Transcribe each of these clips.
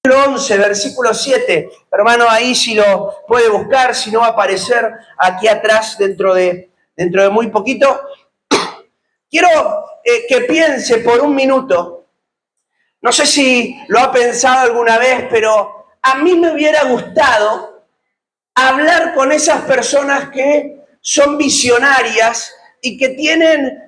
11, versículo 7. Hermano, ahí si lo puede buscar, si no va a aparecer aquí atrás dentro de muy poquito. Quiero que piense por un minuto. No sé si lo ha pensado alguna vez, pero a mí me hubiera gustado hablar con esas personas que son visionarias y que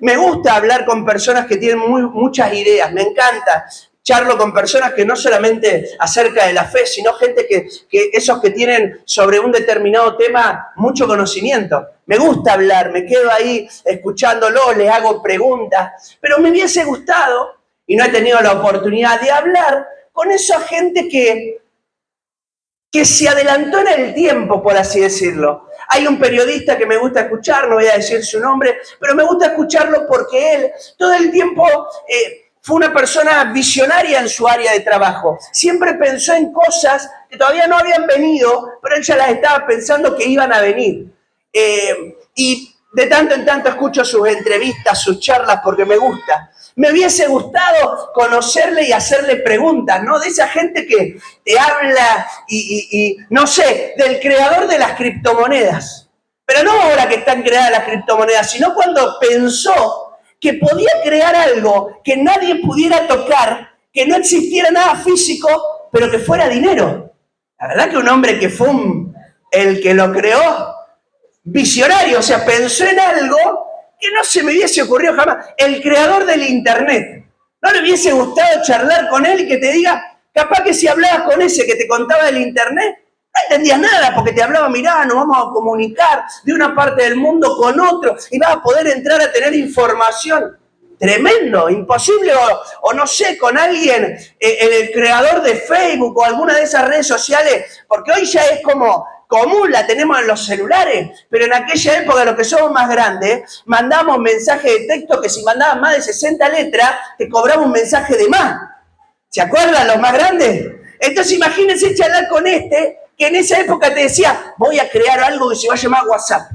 me gusta hablar con personas que tienen muchas ideas, me encanta. Charlo con personas que no solamente acerca de la fe, sino gente que esos que tienen sobre un determinado tema mucho conocimiento. Me gusta hablar, me quedo ahí escuchándolo, les hago preguntas, pero me hubiese gustado, y no he tenido la oportunidad de hablar con esa gente que se adelantó en el tiempo, por así decirlo. Hay un periodista que me gusta escuchar, no voy a decir su nombre, pero me gusta escucharlo porque él todo el tiempo fue una persona visionaria en su área de trabajo. Siempre pensó en cosas que todavía no habían venido, pero él ya las estaba pensando que iban a venir. Y de tanto en tanto escucho sus entrevistas, sus charlas, porque me gusta. Me hubiese gustado conocerle y hacerle preguntas, ¿no? De esa gente que te habla y no sé, del creador de las criptomonedas. Pero no ahora que están creadas las criptomonedas, sino cuando pensó que podía crear algo que nadie pudiera tocar, que no existiera nada físico, pero que fuera dinero. La verdad que un hombre que fue el que lo creó, visionario, o sea, pensó en algo que no se me hubiese ocurrido jamás. El creador del Internet. ¿No le hubiese gustado charlar con él y que te diga, capaz que si hablabas con ese que te contaba del Internet, no entendías nada porque te hablaba, mirá, nos vamos a comunicar de una parte del mundo con otro y vas a poder entrar a tener información? Tremendo, imposible, o no sé, con alguien, el creador de Facebook o alguna de esas redes sociales, porque hoy ya es como común, la tenemos en los celulares, pero en aquella época, los que somos más grandes, mandamos mensajes de texto que si mandaban más de 60 letras, te cobraba un mensaje de más. ¿Se acuerdan los más grandes? Entonces imagínense charlar con que en esa época te decía, voy a crear algo que se va a llamar WhatsApp,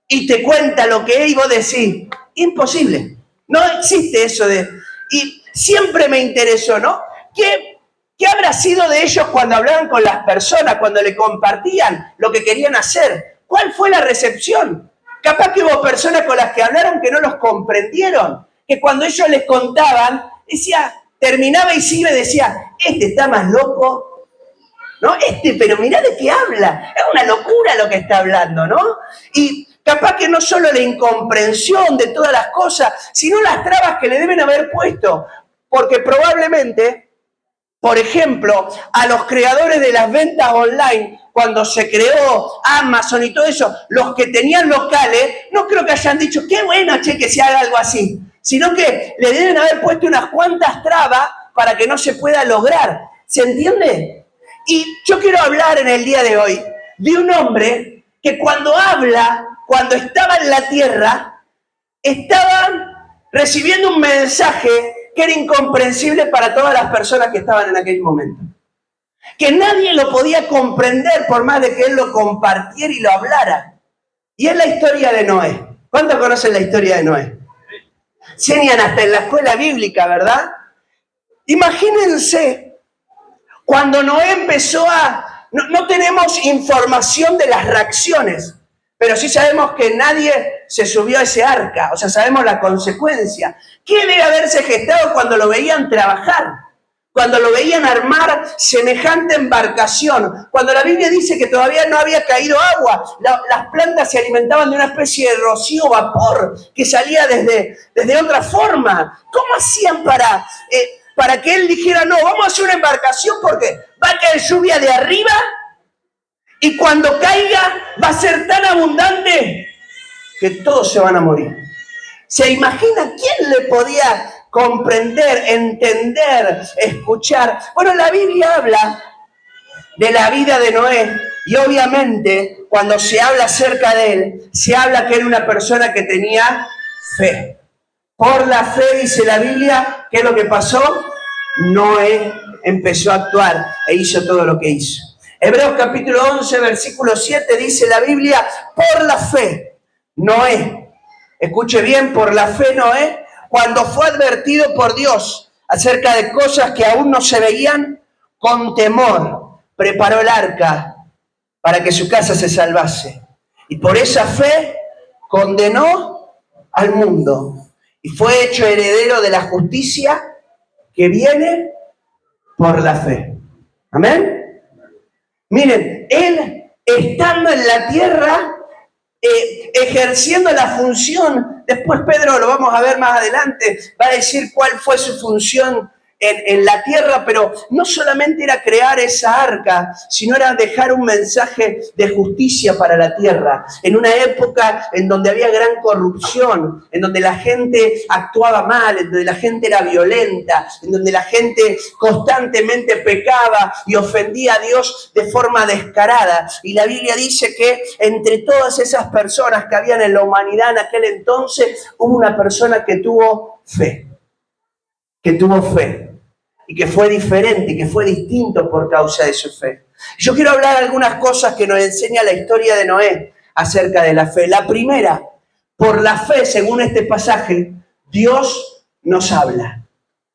y te cuenta lo que es y vos decís, imposible. No existe eso Y siempre me interesó, ¿no? ¿Qué habrá sido de ellos cuando hablaban con las personas, cuando le compartían lo que querían hacer? ¿Cuál fue la recepción? Capaz que hubo personas con las que hablaron que no los comprendieron, que cuando ellos les contaban, terminaba y sigue, decía, este está más loco, ¿no? Pero mirá de qué habla, es una locura lo que está hablando, ¿no? Y capaz que no solo la incomprensión de todas las cosas, sino las trabas que le deben haber puesto, porque probablemente, por ejemplo, a los creadores de las ventas online, cuando se creó Amazon y todo eso, los que tenían locales, no creo que hayan dicho, qué bueno, che, que se haga algo así, sino que le deben haber puesto unas cuantas trabas para que no se pueda lograr. ¿Se entiende? Y yo quiero hablar en el día de hoy de un hombre que cuando estaba en la tierra, estaba recibiendo un mensaje que era incomprensible para todas las personas que estaban en aquel momento. Que nadie lo podía comprender por más de que él lo compartiera y lo hablara. Y es la historia de Noé. ¿Cuántos conocen la historia de Noé? Enseñan hasta en la escuela bíblica, ¿verdad? Imagínense, cuando Noé empezó no tenemos información de las reacciones, pero sí sabemos que nadie se subió a ese arca, o sea, sabemos la consecuencia. ¿Qué debe haberse gestado cuando lo veían trabajar? Cuando lo veían armar semejante embarcación, cuando la Biblia dice que todavía no había caído agua, las plantas se alimentaban de una especie de rocío vapor que salía desde otra forma. ¿Cómo hacían para que él dijera, no, vamos a hacer una embarcación porque va a caer lluvia de arriba y cuando caiga va a ser tan abundante que todos se van a morir? ¿Se imagina quién le podía comprender, entender, escuchar? Bueno, la Biblia habla de la vida de Noé y obviamente cuando se habla acerca de él, se habla que era una persona que tenía fe. Por la fe, dice la Biblia, ¿qué es lo que pasó? Noé empezó a actuar e hizo todo lo que hizo. Hebreos capítulo 11, versículo 7 dice la Biblia, por la fe, Noé, escuche bien, por la fe Noé, cuando fue advertido por Dios acerca de cosas que aún no se veían, con temor, preparó el arca para que su casa se salvase. Y por esa fe condenó al mundo y fue hecho heredero de la justicia que viene por la fe. Amén. Miren, él estando en la tierra, ejerciendo la función, después Pedro, lo vamos a ver más adelante, va a decir cuál fue su función en la tierra, pero no solamente era crear esa arca, sino era dejar un mensaje de justicia para la tierra, en una época en donde había gran corrupción, en donde la gente actuaba mal, en donde la gente era violenta, en donde la gente constantemente pecaba y ofendía a Dios de forma descarada. Y la Biblia dice que entre todas esas personas que habían en la humanidad en aquel entonces, hubo una persona que tuvo fe, y que fue diferente, y que fue distinto por causa de su fe. Yo quiero hablar algunas cosas que nos enseña la historia de Noé acerca de la fe. La primera, por la fe, según este pasaje, Dios nos habla.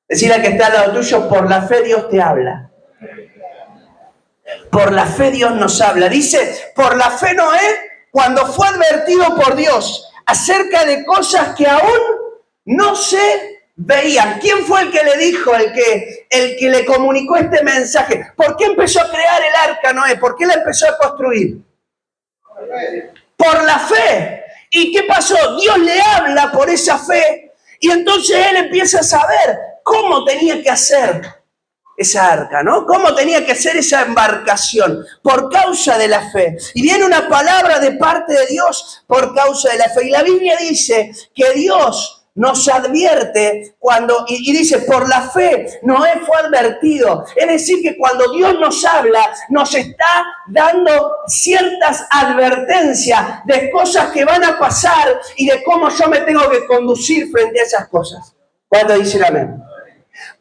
Decirle al que está al lado tuyo, por la fe Dios te habla. Por la fe Dios nos habla. Dice, por la fe Noé, cuando fue advertido por Dios acerca de cosas que aún no se veían. ¿Quién fue el que le dijo, el que le comunicó este mensaje? ¿Por qué empezó a crear el arca Noé? ¿Por qué la empezó a construir? Por la fe. ¿Y qué pasó? Dios le habla por esa fe y entonces él empieza a saber cómo tenía que hacer esa arca, ¿no? Cómo tenía que hacer esa embarcación por causa de la fe. Y viene una palabra de parte de Dios por causa de la fe. Y la Biblia dice que Dios nos advierte cuando, y dice, por la fe Noé fue advertido. Es decir, que cuando Dios nos habla, nos está dando ciertas advertencias de cosas que van a pasar y de cómo yo me tengo que conducir frente a esas cosas. ¿Cuándo dicen amén?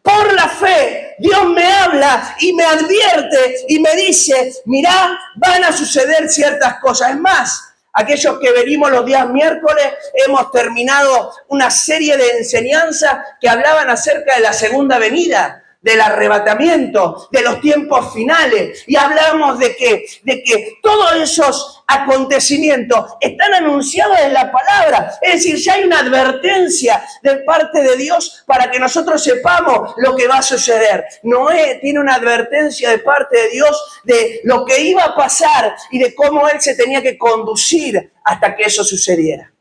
Por la fe, Dios me habla y me advierte y me dice, mirá, van a suceder ciertas cosas. Es más, aquellos que venimos los días miércoles, hemos terminado una serie de enseñanzas que hablaban acerca de la segunda venida, del arrebatamiento, de los tiempos finales. Y hablamos de que todos esos acontecimientos están anunciados en la palabra. Es decir, ya hay una advertencia de parte de Dios para que nosotros sepamos lo que va a suceder. Noé tiene una advertencia de parte de Dios de lo que iba a pasar y de cómo él se tenía que conducir hasta que eso sucediera.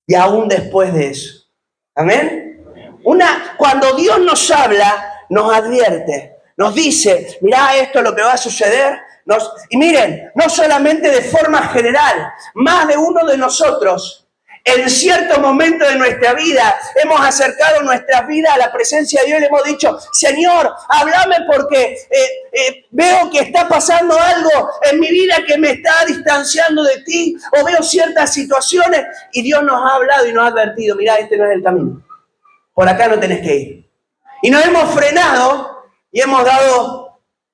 Y aún después de eso. ¿Amén? Cuando Dios nos habla, nos advierte, nos dice, mirá, esto es lo que va a suceder. Y miren, no solamente de forma general, más de uno de nosotros, en cierto momento de nuestra vida, hemos acercado nuestras vidas a la presencia de Dios y le hemos dicho, Señor, háblame porque veo que está pasando algo en mi vida que me está distanciando de ti, o veo ciertas situaciones, y Dios nos ha hablado y nos ha advertido, mirá, este no es el camino, por acá no tenés que ir. Y nos hemos frenado y hemos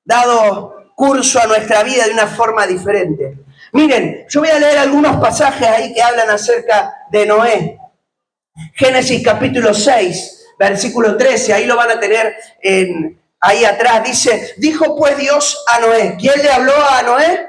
dado curso a nuestra vida de una forma diferente. Miren, yo voy a leer algunos pasajes ahí que hablan acerca de Noé. Génesis capítulo 6, versículo 13, ahí lo van a tener ahí atrás. Dice, dijo pues Dios a Noé. ¿Quién le habló a Noé?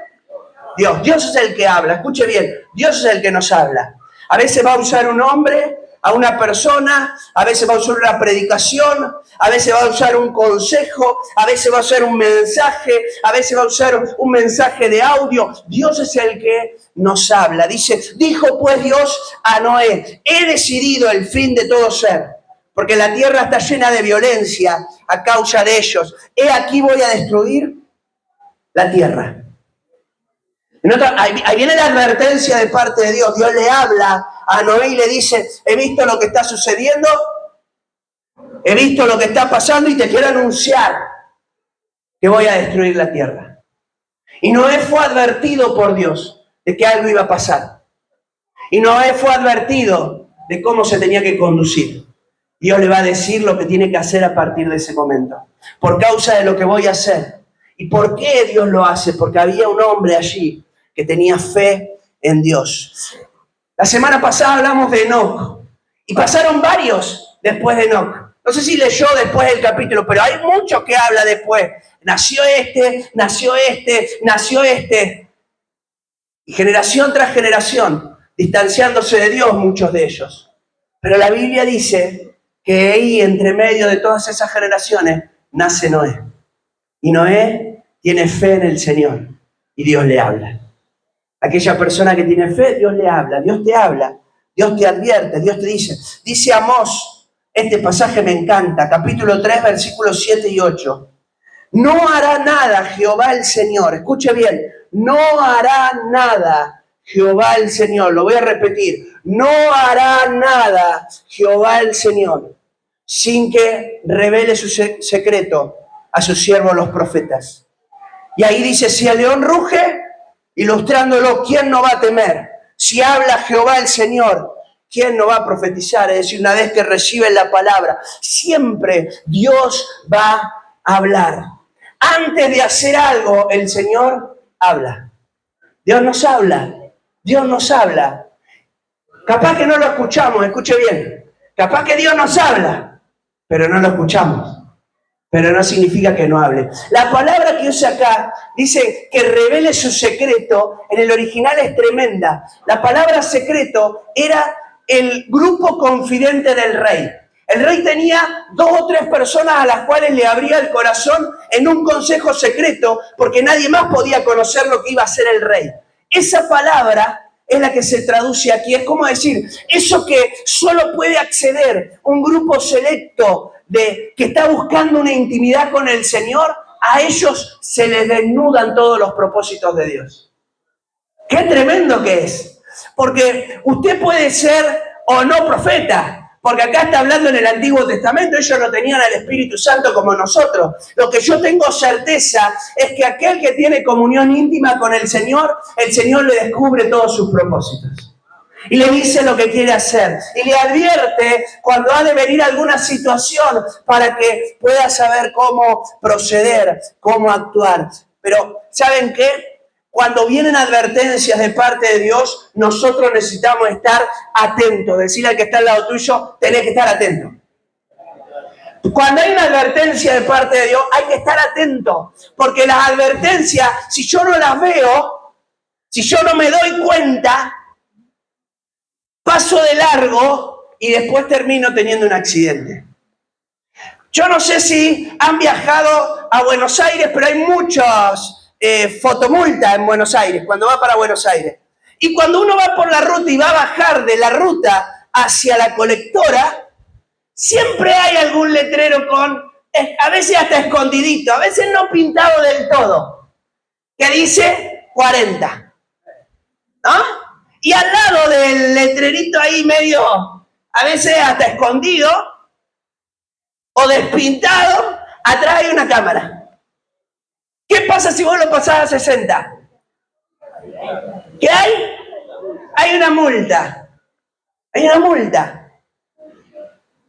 Dios. Dios es el que habla, escuche bien, Dios es el que nos habla. A veces va a usar un hombre, a una persona, a veces va a usar una predicación, a veces va a usar un consejo, a veces va a usar un mensaje, a veces va a usar un mensaje de audio. Dios es el que nos habla. Dice, dijo pues Dios a Noé, he decidido el fin de todo ser, porque la tierra está llena de violencia a causa de ellos. He aquí voy a destruir la tierra. Ahí viene la advertencia de parte de Dios. Dios le habla a Noé y le dice, he visto lo que está sucediendo, he visto lo que está pasando y te quiero anunciar que voy a destruir la tierra. Y Noé fue advertido por Dios de que algo iba a pasar. Y Noé fue advertido de cómo se tenía que conducir. Dios le va a decir lo que tiene que hacer a partir de ese momento. Por causa de lo que voy a hacer. ¿Y por qué Dios lo hace? Porque había un hombre allí que tenía fe en Dios. La semana pasada hablamos de Enoc y pasaron varios después de Enoc. No sé si leyó después el capítulo, pero hay mucho que habla después. Nació este, nació este, nació este. Y generación tras generación, distanciándose de Dios muchos de ellos. Pero la Biblia dice que ahí, entre medio de todas esas generaciones, nace Noé. Y Noé tiene fe en el Señor y Dios le habla. Aquella persona que tiene fe, Dios le habla, Dios te habla, Dios te advierte, Dios te dice. Dice Amós, este pasaje me encanta, capítulo 3, versículos 7 y 8. No hará nada Jehová el Señor, escuche bien, no hará nada Jehová el Señor, lo voy a repetir, no hará nada Jehová el Señor sin que revele su secreto a sus siervos los profetas. Y ahí dice, si el león ruge, ilustrándolo, ¿quién no va a temer? Si habla Jehová el Señor, ¿quién no va a profetizar? Es decir, una vez que reciben la palabra, siempre Dios va a hablar. Antes de hacer algo, el Señor habla. Dios nos habla. Dios nos habla. Capaz que no lo escuchamos, escuche bien. Capaz que Dios nos habla, pero no lo escuchamos. Pero no significa que no hable. La palabra que usa acá dice que revele su secreto. En el original es tremenda. La palabra secreto era el grupo confidente del rey. El rey tenía 2 o 3 personas a las cuales le abría el corazón en un consejo secreto, porque nadie más podía conocer lo que iba a hacer el rey. Esa palabra es la que se traduce aquí. Es como decir, eso que solo puede acceder un grupo selecto que está buscando una intimidad con el Señor, a ellos se les desnudan todos los propósitos de Dios. ¡Qué tremendo que es! Porque usted puede ser o no profeta, porque acá está hablando en el Antiguo Testamento, ellos no tenían al Espíritu Santo como nosotros. Lo que yo tengo certeza es que aquel que tiene comunión íntima con el Señor le descubre todos sus propósitos. Y le dice lo que quiere hacer. Y le advierte cuando ha de venir alguna situación para que pueda saber cómo proceder, cómo actuar. Pero, ¿saben qué? Cuando vienen advertencias de parte de Dios, nosotros necesitamos estar atentos. Decirle al que está al lado tuyo, tenés que estar atento. Cuando hay una advertencia de parte de Dios, hay que estar atento. Porque las advertencias, si yo no las veo, si yo no me doy cuenta, paso de largo y después termino teniendo un accidente. Yo no sé si han viajado a Buenos Aires, pero hay muchos fotomultas en Buenos Aires, cuando va para Buenos Aires. Y cuando uno va por la ruta y va a bajar de la ruta hacia la colectora, siempre hay algún letrero a veces hasta escondidito, a veces no pintado del todo, que dice 40. ¿No? Y al lado del letrerito ahí medio, a veces hasta escondido o despintado, atrás hay una cámara. ¿Qué pasa si vos lo pasás a 60? ¿Qué hay? Hay una multa. Hay una multa.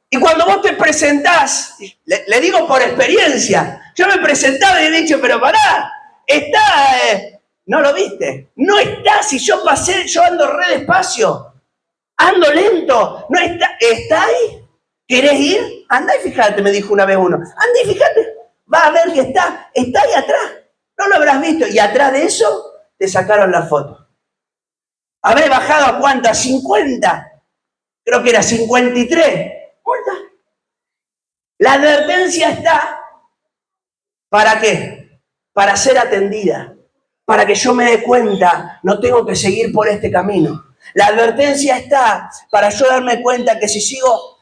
Y cuando vos te presentás, le digo por experiencia, yo me presentaba y he dicho, pero pará, está... ¿No lo viste? No está, si yo pasé, yo ando re despacio, ando lento, no está, ¿está ahí? ¿Querés ir? Andá y fíjate, me dijo una vez uno, andá y fíjate, va a ver que está ahí atrás, no lo habrás visto, y atrás de eso te sacaron la foto. Habré bajado a cuánto, a 50, creo que era 53, multa. La advertencia está, ¿para qué? Para ser atendida. Para que yo me dé cuenta, no tengo que seguir por este camino. La advertencia está para yo darme cuenta que si sigo...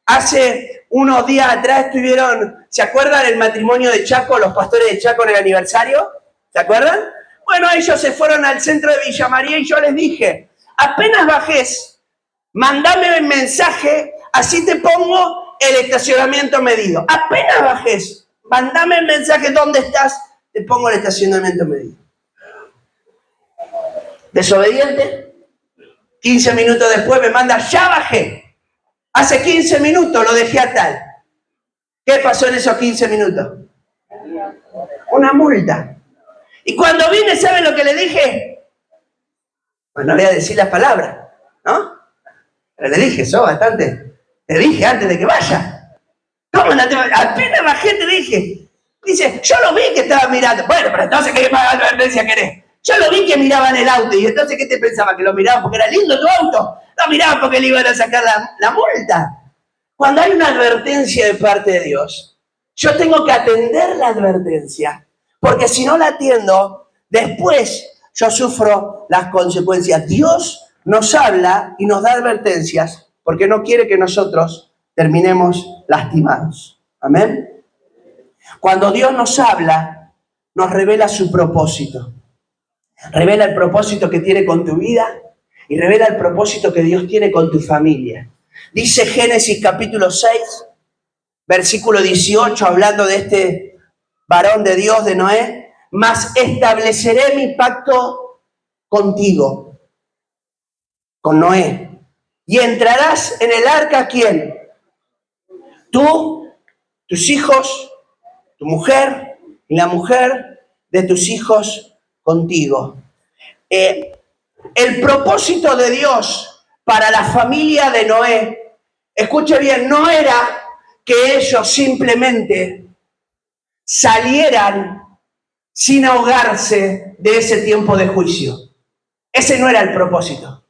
Hace unos días atrás ¿se acuerdan el matrimonio de Chaco, los pastores de Chaco en el aniversario? ¿Se acuerdan? Bueno, ellos se fueron al centro de Villa María y yo les dije, apenas bajes, mandame el mensaje, así te pongo el estacionamiento medido. Apenas bajes, mandame el mensaje, ¿dónde estás? Te pongo el estacionamiento medido. Desobediente, 15 minutos después me manda, ya bajé. Hace 15 minutos lo dejé a tal. ¿Qué pasó en esos 15 minutos? Una multa. Y cuando vine, ¿saben lo que le dije? Pues no voy a decir las palabras, ¿no? Pero le dije, sos bastante. Le dije antes de que vaya. ¿Cómo no te va? Apenas bajé te dije. Dice, yo lo vi que estaba mirando. Bueno, pero entonces, ¿qué más advertencia querés? Yo lo vi que miraban el auto. Y entonces, ¿qué te pensaba? ¿Que lo miraban porque era lindo tu auto? No miraban porque le iban a sacar la multa. Cuando hay una advertencia de parte de Dios, yo tengo que atender la advertencia. Porque si no la atiendo, después yo sufro las consecuencias. Dios nos habla y nos da advertencias porque no quiere que nosotros terminemos lastimados. Amén. Cuando Dios nos habla, nos revela su propósito. Revela el propósito que tiene con tu vida y revela el propósito que Dios tiene con tu familia. Dice Génesis capítulo 6, versículo 18, hablando de este varón de Dios, de Noé: mas estableceré mi pacto contigo, con Noé, y entrarás en el arca, ¿quién? Tú, tus hijos, tu mujer y la mujer de tus hijos contigo. El propósito de Dios para la familia de Noé, escuche bien, no era que ellos simplemente salieran sin ahogarse de ese tiempo de juicio. Ese no era el propósito.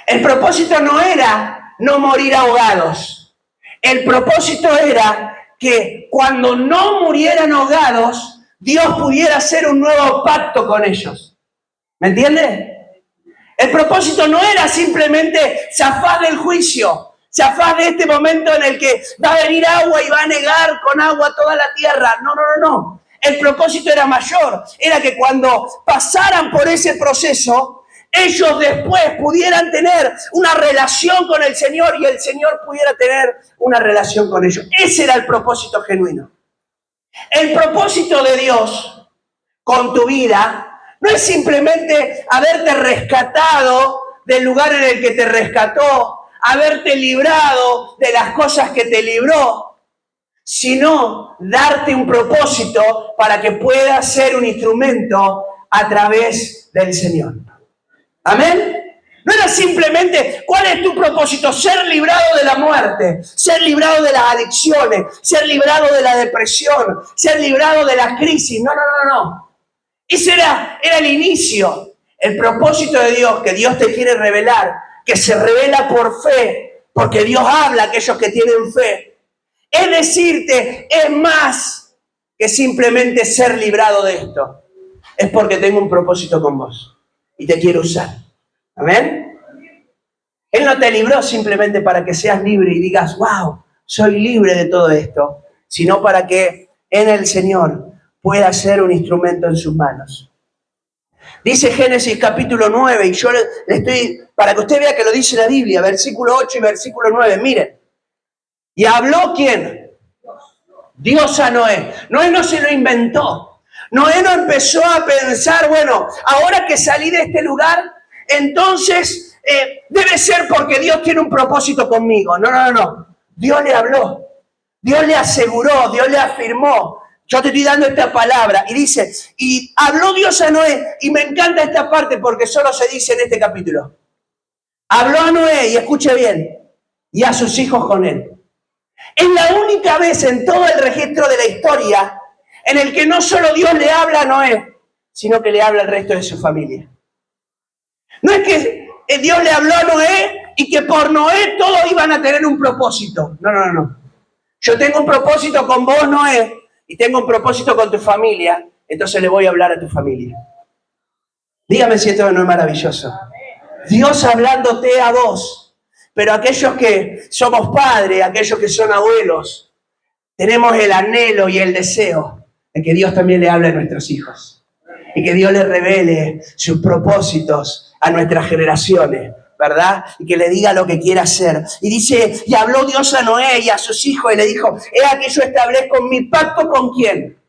El propósito no era no morir ahogados. El propósito era que cuando no murieran ahogados, Dios pudiera hacer un nuevo pacto con ellos. ¿Me entiende? El propósito no era simplemente zafar del juicio, zafar de este momento en el que va a venir agua y va a anegar con agua toda la tierra. No. El propósito era mayor. Era que cuando pasaran por ese proceso, ellos después pudieran tener una relación con el Señor y el Señor pudiera tener una relación con ellos. Ese era el propósito genuino. El propósito de Dios con tu vida no es simplemente haberte rescatado del lugar en el que te rescató, haberte librado de las cosas que te libró, sino darte un propósito para que puedas ser un instrumento a través del Señor. ¿Amén? No era simplemente, ¿cuál es tu propósito? Ser librado de la muerte, ser librado de las adicciones, ser librado de la depresión, ser librado de la crisis. No. Ese era el inicio. El propósito de Dios, que Dios te quiere revelar, que se revela por fe, porque Dios habla a aquellos que tienen fe. Es decirte, es más que simplemente ser librado de esto. Es porque tengo un propósito con vos y te quiero usar. ¿Amén? Él no te libró simplemente para que seas libre y digas, wow, soy libre de todo esto, sino para que en el Señor pueda ser un instrumento en sus manos. Dice Génesis capítulo 9, y yo le estoy, para que usted vea que lo dice la Biblia, versículo 8 y versículo 9, miren. ¿Y habló quién? Dios a Noé. Noé no se lo inventó. Noé no empezó a pensar, bueno, ahora que salí de este lugar, entonces debe ser porque Dios tiene un propósito conmigo. No. Dios le habló. Dios le aseguró, Dios le afirmó. Yo te estoy dando esta palabra. Y dice, y habló Dios a Noé. Y me encanta esta parte porque solo se dice en este capítulo. Habló a Noé, y escuche bien, y a sus hijos con él. Es la única vez en todo el registro de la historia en el que no solo Dios le habla a Noé, sino que le habla al resto de su familia. No es que Dios le habló a Noé y que por Noé todos iban a tener un propósito. No. Yo tengo un propósito con vos, Noé, y tengo un propósito con tu familia, entonces le voy a hablar a tu familia. Dígame si esto no es maravilloso. Dios hablándote a vos, pero aquellos que somos padres, aquellos que son abuelos, tenemos el anhelo y el deseo de que Dios también le hable a nuestros hijos y que Dios le revele sus propósitos a nuestras generaciones, ¿verdad? Y que le diga lo que quiere hacer. Y dice, y habló Dios a Noé y a sus hijos y le dijo, he aquí yo establezco mi pacto ¿con quién?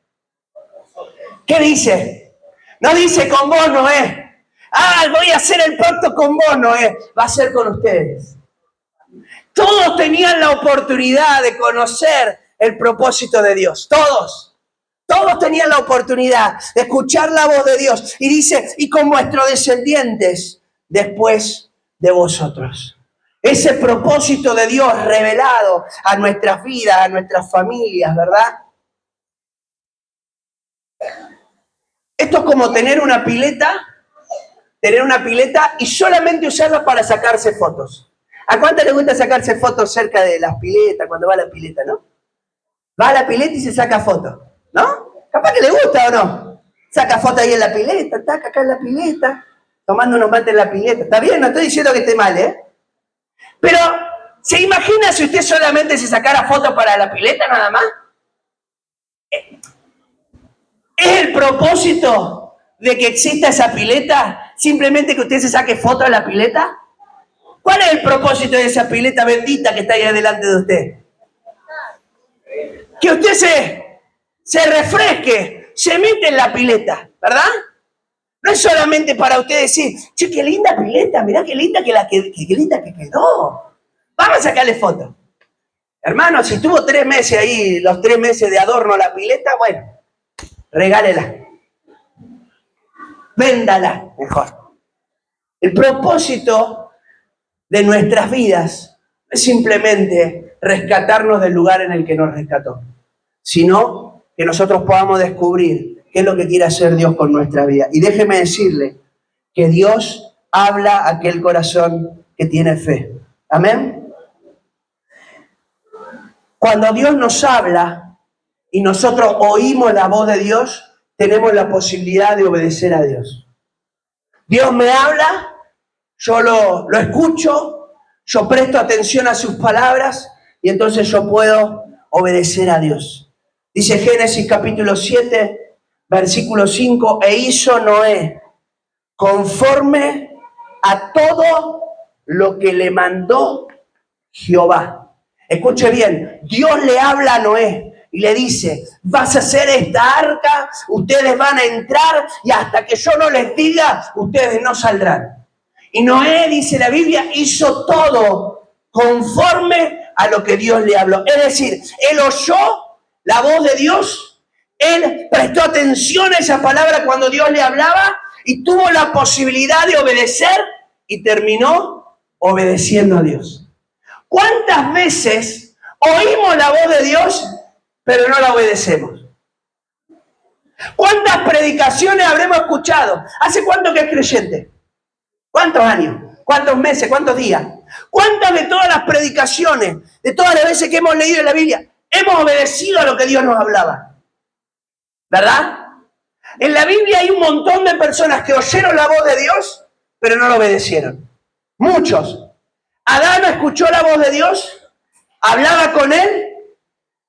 ¿Qué dice? No dice con vos, Noé. Voy a hacer el pacto con vos, Noé. Va a ser con ustedes. Todos tenían la oportunidad de conocer el propósito de Dios. Todos tenían la oportunidad de escuchar la voz de Dios. Y dice, y con vuestros descendientes después de vosotros. Ese propósito de Dios revelado a nuestras vidas, a nuestras familias, ¿verdad? Esto es como tener una pileta y solamente usarla para sacarse fotos. ¿A cuánto le gusta sacarse fotos cerca de las piletas, cuando va a la pileta, no? Va a la pileta y se saca fotos, ¿no? Capaz que le gusta o no. Saca fotos ahí en la pileta, taca acá en la pileta, tomando unos mates en la pileta. Está bien, no estoy diciendo que esté mal, ¿eh? Pero, ¿se imagina si usted solamente se sacara fotos para la pileta nada más? ¿Es el propósito de que exista esa pileta simplemente que usted se saque fotos de la pileta? ¿Cuál es el propósito de esa pileta bendita que está ahí delante de usted? Que usted se refresque, se mete en la pileta, ¿verdad? No es solamente para usted decir, che, qué linda pileta, mirá qué linda qué linda que quedó. Vamos a sacarle fotos. Hermano, si tuvo 3 meses ahí, los 3 meses de adorno la pileta, bueno, regálela. Véndala mejor. El propósito de nuestras vidas no es simplemente rescatarnos del lugar en el que nos rescató, sino que nosotros podamos descubrir qué es lo que quiere hacer Dios con nuestra vida. Y déjeme decirle que Dios habla a aquel corazón que tiene fe. Amén. Cuando Dios nos habla y nosotros oímos la voz de Dios, tenemos la posibilidad de obedecer a Dios. Dios me habla, yo lo escucho, yo presto atención a sus palabras y entonces yo puedo obedecer a Dios. Dice Génesis capítulo 7, versículo 5, e hizo Noé conforme a todo lo que le mandó Jehová. Escuche bien, Dios le habla a Noé y le dice, vas a hacer esta arca, ustedes van a entrar y hasta que yo no les diga, ustedes no saldrán. Y Noé, dice la Biblia, hizo todo conforme a lo que Dios le habló. Es decir, él oyó la voz de Dios, él prestó atención a esa palabra cuando Dios le hablaba y tuvo la posibilidad de obedecer y terminó obedeciendo a Dios. ¿Cuántas veces oímos la voz de Dios, pero no la obedecemos? ¿Cuántas predicaciones habremos escuchado? ¿Hace cuánto que es creyente? ¿Cuántos años? ¿Cuántos meses? ¿Cuántos días? ¿Cuántas de todas las predicaciones, de todas las veces que hemos leído en la Biblia, hemos obedecido a lo que Dios nos hablaba? ¿Verdad? En la Biblia hay un montón de personas que oyeron la voz de Dios, pero no lo obedecieron. Muchos. Adán escuchó la voz de Dios, hablaba con él,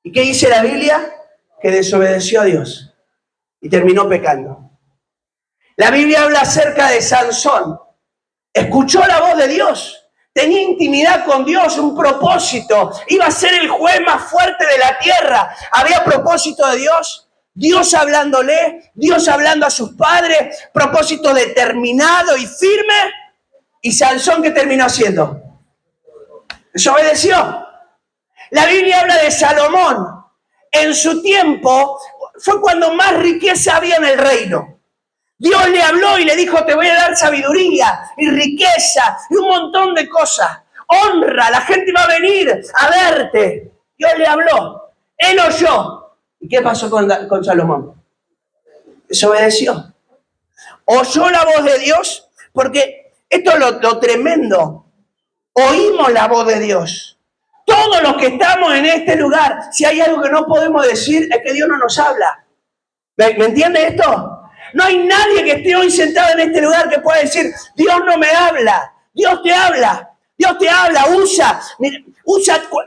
¿y qué dice la Biblia? Que desobedeció a Dios y terminó pecando. La Biblia habla acerca de Sansón. Escuchó la voz de Dios, tenía intimidad con Dios, un propósito, iba a ser el juez más fuerte de la tierra, había propósito de Dios, Dios hablándole, Dios hablando a sus padres, propósito determinado y firme, y Sansón, ¿qué terminó haciendo? Desobedeció. La Biblia habla de Salomón. En su tiempo fue cuando más riqueza había en el reino. Dios le habló y le dijo, te voy a dar sabiduría y riqueza y un montón de cosas. Honra, la gente va a venir a verte. Dios le habló. Él oyó. ¿Y qué pasó con Salomón? Desobedeció. Oyó la voz de Dios, porque esto es lo tremendo. Oímos la voz de Dios. Todos los que estamos en este lugar, si hay algo que no podemos decir, es que Dios no nos habla. ¿Me entiende esto? No hay nadie que esté hoy sentado en este lugar que pueda decir, Dios no me habla. Dios te habla. Dios te habla, usa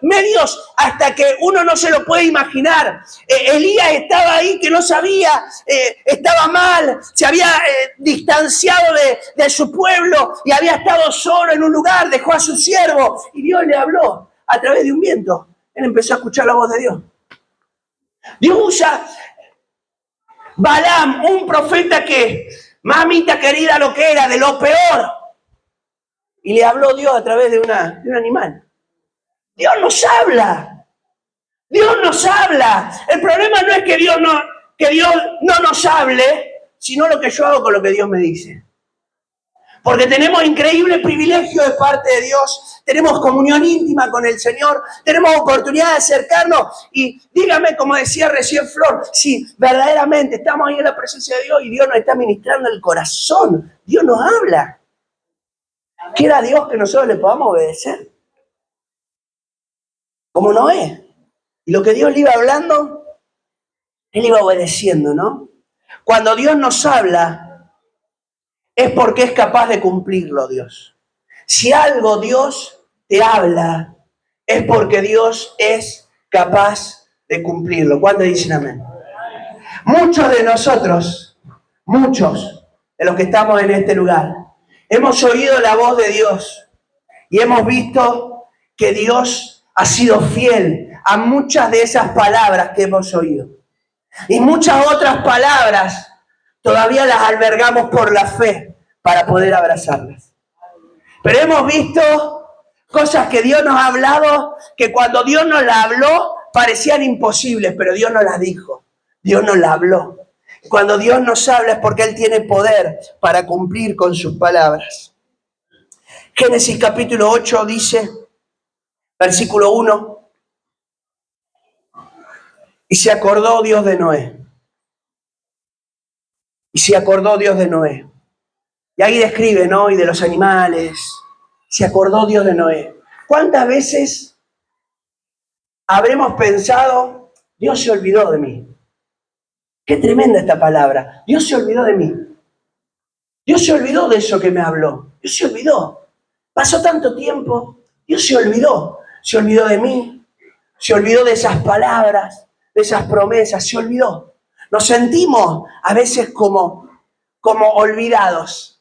medios hasta que uno no se lo puede imaginar. Elías estaba ahí que no sabía, estaba mal, se había distanciado de su pueblo y había estado solo en un lugar, dejó a su siervo y Dios le habló a través de un viento. Él empezó a escuchar la voz de Dios. Dios usa Balaam, un profeta que, mamita querida, lo que era, de lo peor. Y le habló Dios a través de un animal. Dios nos habla. Dios nos habla. El problema no es que Dios no nos hable, sino lo que yo hago con lo que Dios me dice. Porque tenemos increíble privilegio de parte de Dios, tenemos comunión íntima con el Señor, tenemos oportunidad de acercarnos y dígame, como decía recién Flor, si verdaderamente estamos ahí en la presencia de Dios y Dios nos está ministrando el corazón, Dios nos habla. ¿Quiera Dios que nosotros le podamos obedecer? Como Noé. Y lo que Dios le iba hablando, él iba obedeciendo, ¿no? Cuando Dios nos habla, es porque es capaz de cumplirlo, Dios. Si algo Dios te habla, es porque Dios es capaz de cumplirlo. ¿Cuántos dicen amén? Muchos de nosotros, muchos de los que estamos en este lugar, hemos oído la voz de Dios y hemos visto que Dios ha sido fiel a muchas de esas palabras que hemos oído. Y muchas otras palabras todavía las albergamos por la fe para poder abrazarlas. Pero hemos visto cosas que Dios nos ha hablado, que cuando Dios nos las habló parecían imposibles, pero Dios nos las dijo. Dios nos las habló. Cuando Dios nos habla es porque Él tiene poder para cumplir con sus palabras. Génesis capítulo 8 dice, versículo 1, y se acordó Dios de Noé. Y se acordó Dios de Noé. Y ahí describe, ¿no? Y de los animales. Se acordó Dios de Noé. ¿Cuántas veces habremos pensado, Dios se olvidó de mí? Qué tremenda esta palabra. Dios se olvidó de mí. Dios se olvidó de eso que me habló. Dios se olvidó. Pasó tanto tiempo. Dios se olvidó. Se olvidó de mí. Se olvidó de esas palabras, de esas promesas. Se olvidó. Nos sentimos a veces como olvidados.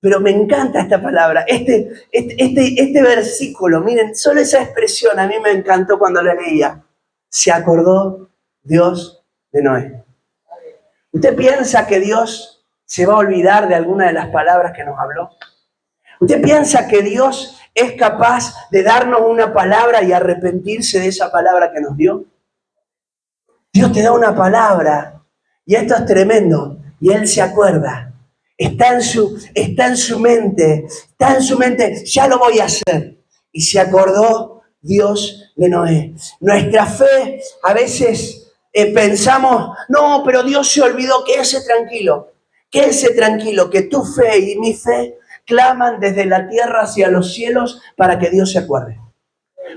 Pero me encanta esta palabra, este versículo, miren, solo esa expresión a mí me encantó cuando la leía. Se acordó Dios de Noé. ¿Usted piensa que Dios se va a olvidar de alguna de las palabras que nos habló? ¿Usted piensa que Dios es capaz de darnos una palabra y arrepentirse de esa palabra que nos dio? Dios te da una palabra y esto es tremendo y Él se acuerda. Está en su mente, ya lo voy a hacer. Y se acordó Dios de Noé. Nuestra fe, a veces pensamos, no, pero Dios se olvidó, quédese tranquilo, que tu fe y mi fe claman desde la tierra hacia los cielos para que Dios se acuerde.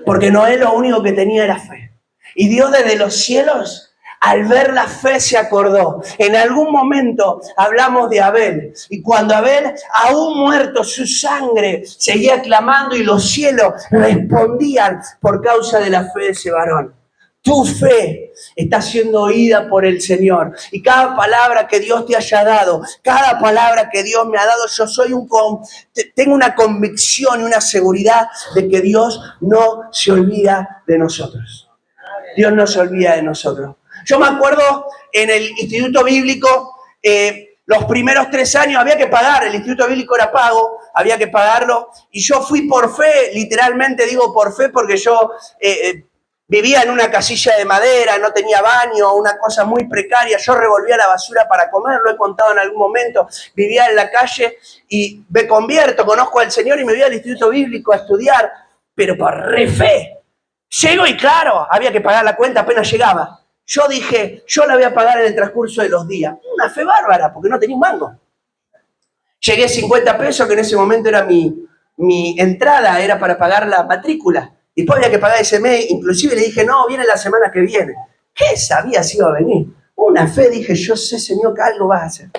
Porque Noé lo único que tenía era fe. Y Dios desde los cielos, al ver la fe, se acordó. En algún momento hablamos de Abel. Y cuando Abel, aún muerto, su sangre seguía clamando y los cielos respondían por causa de la fe de ese varón. Tu fe está siendo oída por el Señor. Y cada palabra que Dios te haya dado, cada palabra que Dios me ha dado, tengo una convicción y una seguridad de que Dios no se olvida de nosotros. Dios no se olvida de nosotros. Yo me acuerdo en el Instituto Bíblico, los primeros 3 años había que pagar, el Instituto Bíblico era pago, había que pagarlo, y yo fui por fe, literalmente digo por fe, porque yo vivía en una casilla de madera, no tenía baño, una cosa muy precaria, yo revolvía la basura para comer, lo he contado en algún momento, vivía en la calle y me convierto, conozco al Señor y me voy al Instituto Bíblico a estudiar, pero por re fe. Llego y claro, había que pagar la cuenta apenas llegaba. Yo dije, yo la voy a pagar en el transcurso de los días. Una fe bárbara, porque no tenía un mango. Llegué 50 pesos, que en ese momento era mi entrada, era para pagar la matrícula. Después había que pagar ese mes, inclusive le dije, no, viene la semana que viene. ¿Qué sabía si iba a venir? Una fe, dije, yo sé, Señor, que algo vas a hacer.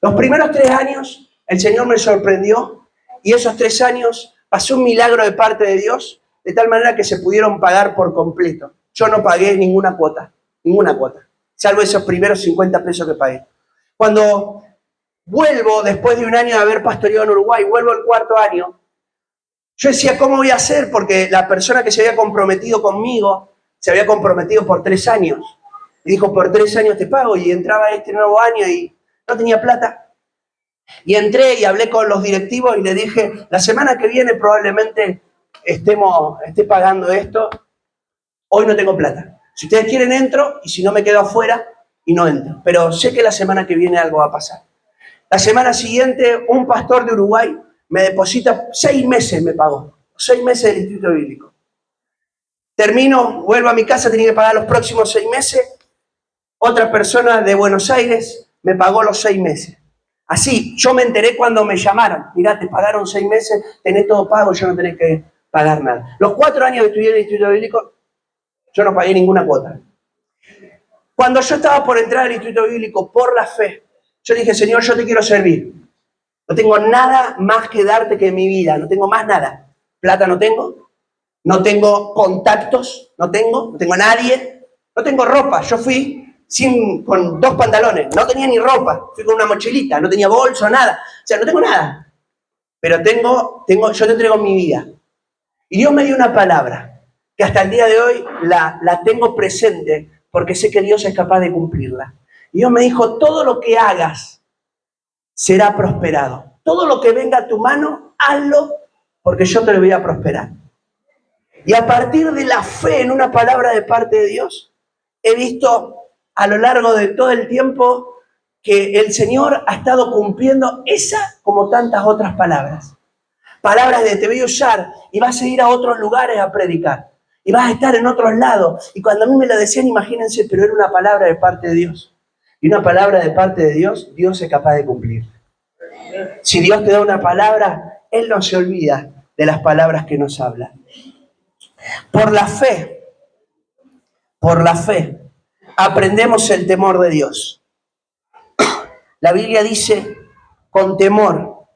Los primeros 3 años, el Señor me sorprendió, y esos 3 años pasó un milagro de parte de Dios, de tal manera que se pudieron pagar por completo. Yo no pagué ninguna cuota, salvo esos primeros 50 pesos que pagué. Cuando vuelvo, después de un año de haber pastoreado en Uruguay, vuelvo el 4º año, yo decía, ¿cómo voy a hacer? Porque la persona que se había comprometido conmigo, se había comprometido por 3 años. Y dijo, por 3 años te pago, y entraba este nuevo año y no tenía plata. Y entré y hablé con los directivos y le dije, la semana que viene probablemente esté pagando esto, hoy no tengo plata. Si ustedes quieren entro y si no me quedo afuera y no entro. Pero sé que la semana que viene algo va a pasar. La semana siguiente un pastor de Uruguay me deposita 6 meses, me pagó. 6 meses del Instituto Bíblico. Termino, vuelvo a mi casa, tenía que pagar los próximos 6 meses. Otra persona de Buenos Aires me pagó los 6 meses. Así, yo me enteré cuando me llamaron. Mirá, te pagaron 6 meses, tenés todo pago, yo no tenés que pagar nada. Los 4 años que estudié en el Instituto Bíblico, yo no pagué ninguna cuota. Cuando yo estaba por entrar al Instituto Bíblico por la fe, yo dije, Señor, yo te quiero servir. No tengo nada más que darte que mi vida, no tengo más nada. Plata no tengo, no tengo contactos, no tengo nadie, no tengo ropa. Yo fui con 2 pantalones, no tenía ni ropa, fui con una mochilita, no tenía bolso, nada. O sea, no tengo nada. Pero yo te entrego mi vida. Y Dios me dio una palabra que hasta el día de hoy la tengo presente porque sé que Dios es capaz de cumplirla. Y Dios me dijo, todo lo que hagas será prosperado. Todo lo que venga a tu mano, hazlo porque yo te lo voy a prosperar. Y a partir de la fe en una palabra de parte de Dios, he visto a lo largo de todo el tiempo que el Señor ha estado cumpliendo esa como tantas otras palabras. Palabras de te voy a usar y vas a ir a otros lugares a predicar. Y vas a estar en otros lados. Y cuando a mí me lo decían, imagínense, pero era una palabra de parte de Dios. Y una palabra de parte de Dios, Dios es capaz de cumplir. Si Dios te da una palabra, Él no se olvida de las palabras que nos habla. Por la fe, aprendemos el temor de Dios. La Biblia dice, con temor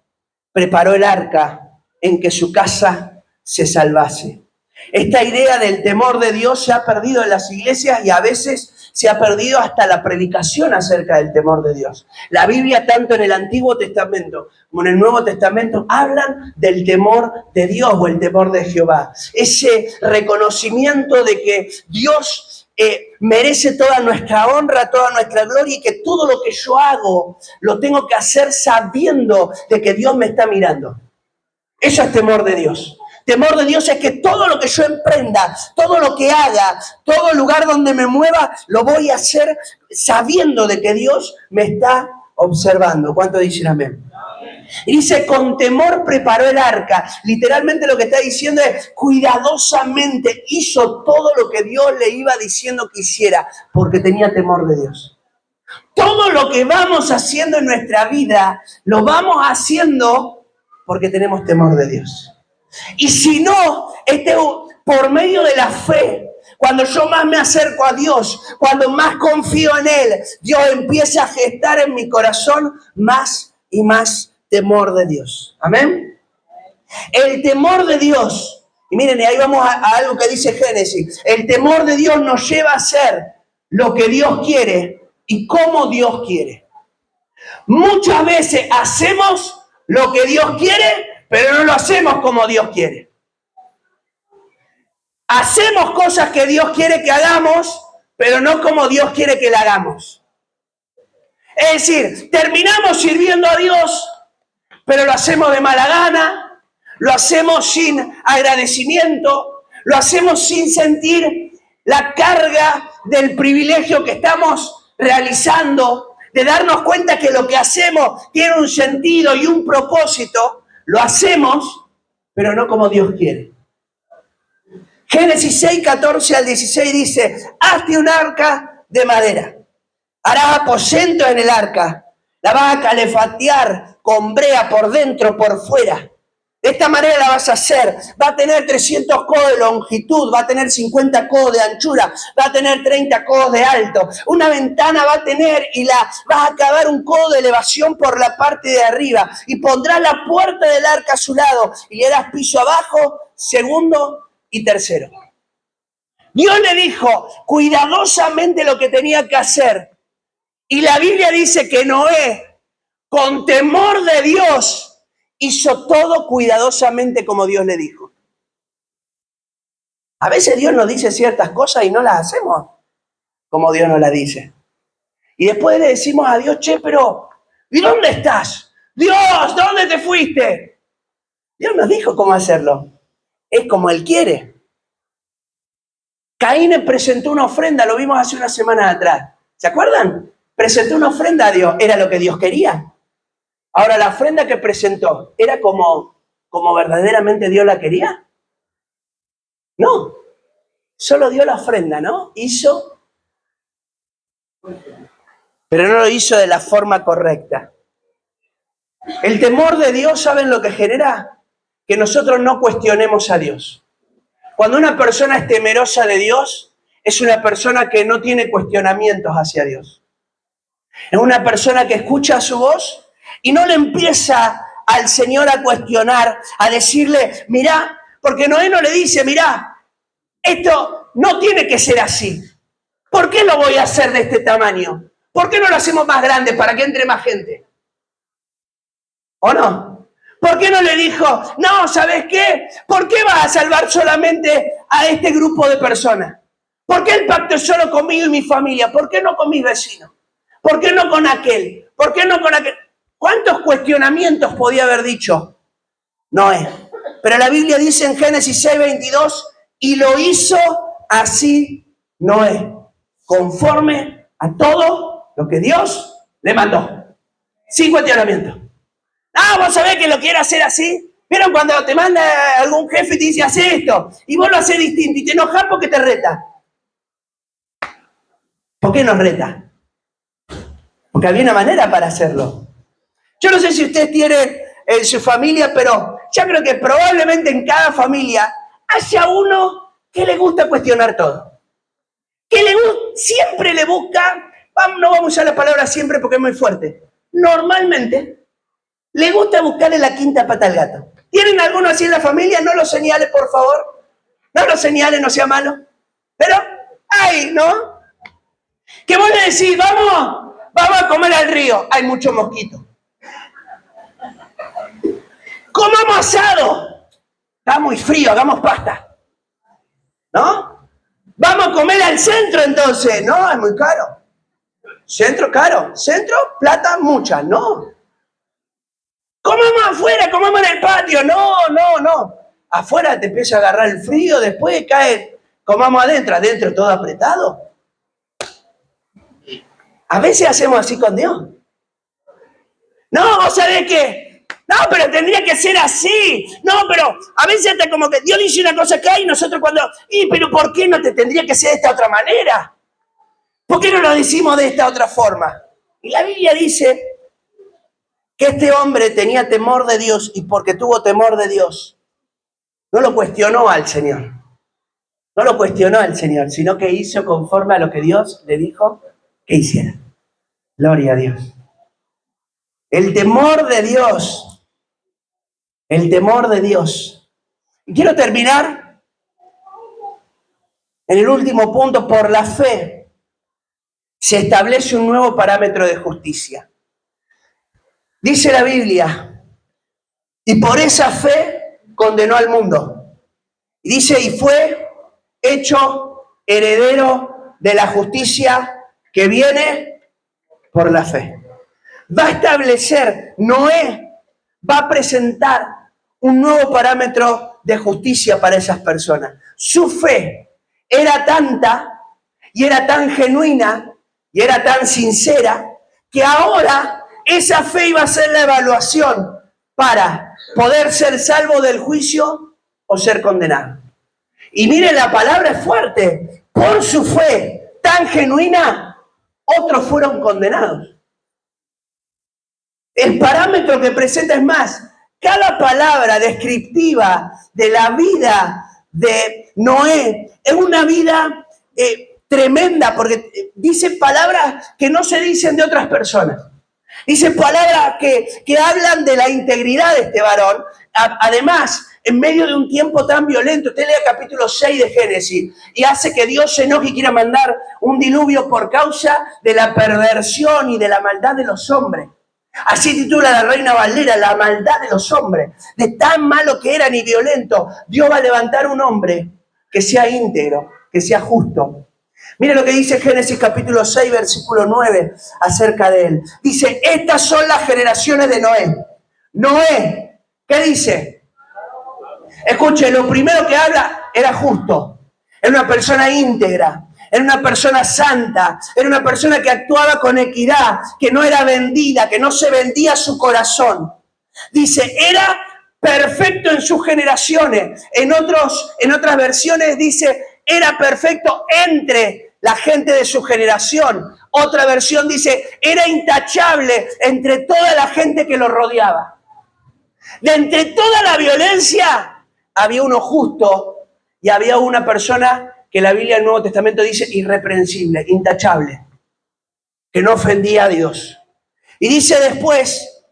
preparó el arca en que su casa se salvase. Esta idea del temor de Dios se ha perdido en las iglesias y a veces se ha perdido hasta la predicación acerca del temor de Dios. La Biblia, tanto en el Antiguo Testamento como en el Nuevo Testamento, hablan del temor de Dios o el temor de Jehová. Ese reconocimiento de que Dios merece toda nuestra honra, toda nuestra gloria y que todo lo que yo hago lo tengo que hacer sabiendo de que Dios me está mirando. Eso es temor de Dios. Temor de Dios es que todo lo que yo emprenda, todo lo que haga, todo lugar donde me mueva, lo voy a hacer sabiendo de que Dios me está observando. ¿Cuánto dicen amén? Y dice, con temor preparó el arca. Literalmente lo que está diciendo es, cuidadosamente hizo todo lo que Dios le iba diciendo que hiciera, porque tenía temor de Dios. Todo lo que vamos haciendo en nuestra vida, lo vamos haciendo porque tenemos temor de Dios. Y si no, por medio de la fe, cuando yo más me acerco a Dios, cuando más confío en Él, Dios empieza a gestar en mi corazón más y más temor de Dios. Amén. El temor de Dios, y miren, ahí vamos a algo que dice Génesis, el temor de Dios nos lleva a hacer lo que Dios quiere y como Dios quiere. Muchas veces hacemos lo que Dios quiere, pero no lo hacemos como Dios quiere. Hacemos cosas que Dios quiere que hagamos, pero no como Dios quiere que la hagamos. Es decir, terminamos sirviendo a Dios, pero lo hacemos de mala gana, lo hacemos sin agradecimiento, lo hacemos sin sentir la carga del privilegio que estamos realizando, de darnos cuenta que lo que hacemos tiene un sentido y un propósito. Lo hacemos, pero no como Dios quiere. Génesis 6, 14 al 16 dice, hazte un arca de madera, harás aposento en el arca, la vas a calefatear con brea por dentro, por fuera. De esta manera la vas a hacer. Va a tener 300 codos de longitud, va a tener 50 codos de anchura, va a tener 30 codos de alto. Una ventana va a tener y vas a acabar un codo de elevación por la parte de arriba. Y pondrás la puerta del arca a su lado y le harás piso abajo, segundo y tercero. Dios le dijo cuidadosamente lo que tenía que hacer. Y la Biblia dice que Noé, con temor de Dios, hizo todo cuidadosamente como Dios le dijo. A veces Dios nos dice ciertas cosas y no las hacemos como Dios nos las dice. Y después le decimos a Dios, che, pero ¿y dónde estás? Dios, ¿dónde te fuiste? Dios nos dijo cómo hacerlo. Es como Él quiere. Caín presentó una ofrenda, lo vimos hace unas semanas atrás. ¿Se acuerdan? Presentó una ofrenda a Dios. ¿Era lo que Dios quería? Ahora, la ofrenda que presentó, ¿era como verdaderamente Dios la quería? No, solo dio la ofrenda, ¿no? Hizo, pero no lo hizo de la forma correcta. El temor de Dios, ¿saben lo que genera? Que nosotros no cuestionemos a Dios. Cuando una persona es temerosa de Dios, es una persona que no tiene cuestionamientos hacia Dios. Es una persona que escucha su voz y no le empieza al Señor a cuestionar, a decirle, mirá, porque Noé no le dice, mirá, esto no tiene que ser así. ¿Por qué lo voy a hacer de este tamaño? ¿Por qué no lo hacemos más grande para que entre más gente? ¿O no? ¿Por qué no le dijo, no, ¿sabes qué? ¿Por qué vas a salvar solamente a este grupo de personas? ¿Por qué el pacto es solo conmigo y mi familia? ¿Por qué no con mis vecinos? ¿Por qué no con aquel? ¿Por qué no con aquel? ¿Cuántos cuestionamientos podía haber dicho Noé? Pero la Biblia dice en Génesis 6:22, y lo hizo así Noé, conforme a todo lo que Dios le mandó. Sin cuestionamiento. Ah, vos sabés que lo quiere hacer así. ¿Vieron cuando te manda algún jefe y te dice, hace esto? Y vos lo haces distinto y te enojas porque te reta. ¿Por qué nos reta? Porque había una manera para hacerlo. Yo no sé si ustedes tienen en su familia, pero yo creo que probablemente en cada familia haya uno que le gusta cuestionar todo. Que siempre le busca, no vamos a usar la palabra siempre porque es muy fuerte, normalmente le gusta buscarle la quinta pata al gato. ¿Tienen alguno así en la familia? No lo señale, por favor. No lo señale, no sea malo. Pero, ay, ¿no? Que vos le decís, vamos a comer al río. Hay muchos mosquitos. Comamos asado. Está muy frío, hagamos pasta. ¿No? Vamos a comer al centro entonces. No, es muy caro. Centro caro. Centro, plata mucha. No. Comamos afuera, comamos en el patio. No. Afuera te empieza a agarrar el frío, después cae, comamos adentro. Adentro todo apretado. A veces hacemos así con Dios. No, vos sabés que, no, pero tendría que ser así. No, pero a veces hasta como que Dios dice una cosa acá y nosotros cuando, pero ¿por qué no te tendría que ser de esta otra manera? ¿Por qué no lo decimos de esta otra forma? Y la Biblia dice que este hombre tenía temor de Dios y porque tuvo temor de Dios, no lo cuestionó al Señor. No lo cuestionó al Señor, sino que hizo conforme a lo que Dios le dijo que hiciera. Gloria a Dios. El temor de Dios. El temor de Dios. Y quiero terminar en el último punto. Por la fe se establece un nuevo parámetro de justicia. Dice la Biblia, y por esa fe condenó al mundo. Y dice, y fue hecho heredero de la justicia que viene por la fe. Va a establecer, Noé va a presentar un nuevo parámetro de justicia para esas personas. Su fe era tanta y era tan genuina y era tan sincera que ahora esa fe iba a ser la evaluación para poder ser salvo del juicio o ser condenado. Y miren, la palabra es fuerte. Por su fe tan genuina, otros fueron condenados. El parámetro que presenta es más, cada palabra descriptiva de la vida de Noé es una vida tremenda, porque dice palabras que no se dicen de otras personas. Dice palabras que hablan de la integridad de este varón. Además, en medio de un tiempo tan violento, usted lee el capítulo 6 de Génesis y hace que Dios se enoje y quiera mandar un diluvio por causa de la perversión y de la maldad de los hombres. Así titula la Reina Valera, la maldad de los hombres. De tan malo que eran y violento, Dios va a levantar un hombre que sea íntegro, que sea justo. Mire lo que dice Génesis capítulo 6, versículo 9 acerca de él. Dice, estas son las generaciones de Noé. Noé, ¿qué dice? Escuche, lo primero que habla era justo. Era una persona íntegra. Era una persona santa, era una persona que actuaba con equidad, que no era vendida, que no se vendía su corazón. Dice, era perfecto en sus generaciones. En otras versiones dice, era perfecto entre la gente de su generación. Otra versión dice, era intachable entre toda la gente que lo rodeaba. De entre toda la violencia, había uno justo y había una persona que la Biblia del Nuevo Testamento dice irreprensible, intachable, que no ofendía a Dios. Y dice después,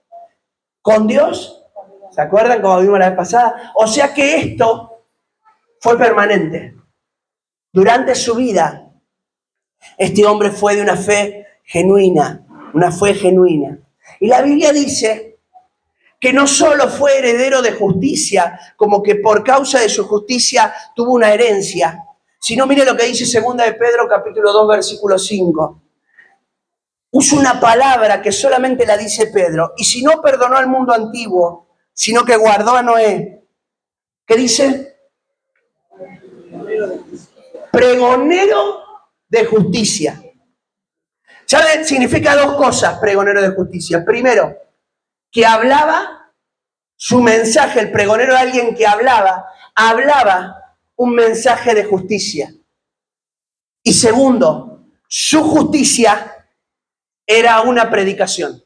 con Dios, ¿se acuerdan como vimos la vez pasada? O sea que esto fue permanente. Durante su vida, este hombre fue de una fe genuina, una fe genuina. Y la Biblia dice que no solo fue heredero de justicia, como que por causa de su justicia tuvo una herencia, sino mire lo que dice 2 de Pedro capítulo 2 versículo 5. Usa una palabra que solamente la dice Pedro. Y si no perdonó al mundo antiguo, sino que guardó a Noé, ¿qué dice? Pregonero de justicia. ¿Saben? Significa dos cosas, pregonero de justicia. Primero, que hablaba su mensaje, el pregonero era alguien que hablaba un mensaje de justicia. Y segundo, su justicia era una predicación.